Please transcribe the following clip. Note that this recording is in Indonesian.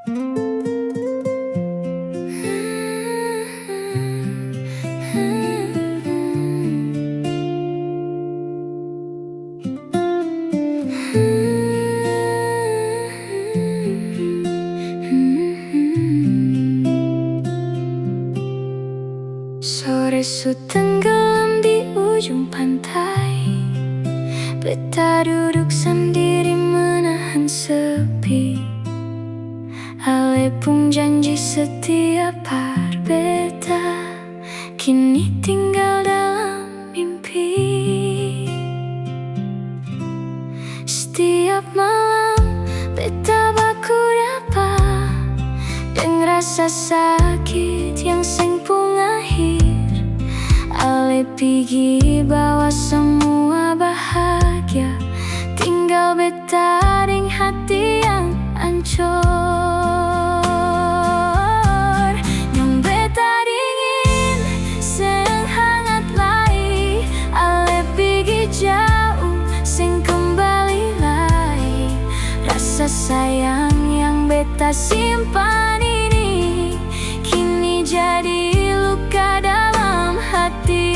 Sore tenggelam di ujung pantai, beta duduk sendiri menahan sepi. Ale pun janji setia par beta, kini tinggal dalam mimpi. Setiap malam beta baku dapa dengan rasa sakit yang seng pung akhir. Ale pigi bawa semua bahagia, tinggal beta deng hati yang ancur. Yang beta dingin seng hangat lagi, ale pigi jauh seng kembali lagi. Rasa sayang yang beta simpan ini kini jadi luka dalam hati.